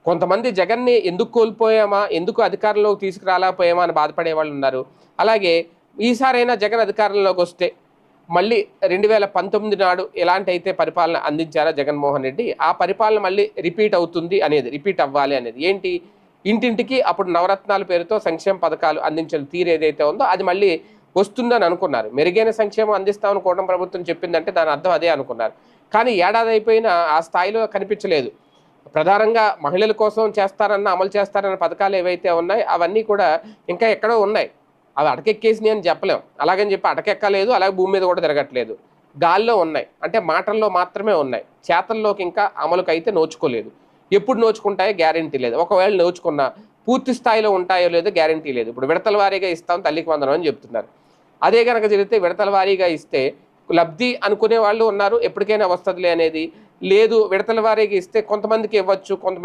కొంతమంది జగన్‌ని ఎందుకు కోల్పోయామా? ఎందుకు అధికారంలోకి తీసుకురాలేకపోయామా అని బాధపడే వాళ్ళున్నారు. అలాగే ఈసారైనా జగన్ అధికారంలోకొస్తే మళ్ళీ 2019 నాడు ఎలాంటైతే పరిపాలన అందించారో జగన్మోహన్ రెడ్డి, ఆ పరిపాలన మళ్ళీ రిపీట్ అవుతుంది అనేది, రిపీట్ అవ్వాలి అనేది. ఏంటి? ఇంటింటికి అప్పుడు నవరత్నాల పేరుతో సంక్షేమ పథకాలు అందించిన తీరు ఏదైతే ఉందో అది మళ్ళీ వస్తుందని అనుకున్నారు. మెరుగైన సంక్షేమం అందిస్తామని కూటమి ప్రభుత్వం చెప్పిందంటే దాని అర్థం అదే అనుకున్నారు. కానీ ఏడాది అయిపోయినా ఆ స్థాయిలో కనిపించలేదు. ప్రధానంగా మహిళల కోసం చేస్తారన్న, అమలు చేస్తారన్న పథకాలు ఏవైతే ఉన్నాయో అవన్నీ కూడా ఇంకా ఎక్కడో ఉన్నాయి. అవి అటకెక్కేసినాయి అని చెప్పలేం. అలాగని చెప్పి అటకెక్కలేదు, అలాగే భూమి మీద కూడా తిరగట్లేదు. గాల్లో ఉన్నాయి. అంటే మాటల్లో మాత్రమే ఉన్నాయి. చేతల్లోకి ఇంకా అమలుకైతే నోచుకోలేదు. ఎప్పుడు నోచుకుంటాయో గ్యారంటీ లేదు. ఒకవేళ నోచుకున్నా పూర్తి స్థాయిలో ఉంటాయో లేదో గ్యారంటీ లేదు. ఇప్పుడు విడతల వారీగా ఇస్తాం తల్లికి వందనం అని చెప్తున్నారు. అదే గనక జరిగితే విడతల వారీగా ఇస్తే లబ్ధి అనుకునే వాళ్ళు ఉన్నారు. ఎప్పటికైనా వస్తదిలే అనేది. లేదు విడతల వారీగా ఇస్తే కొంతమందికి ఇవ్వచ్చు, కొంతమంది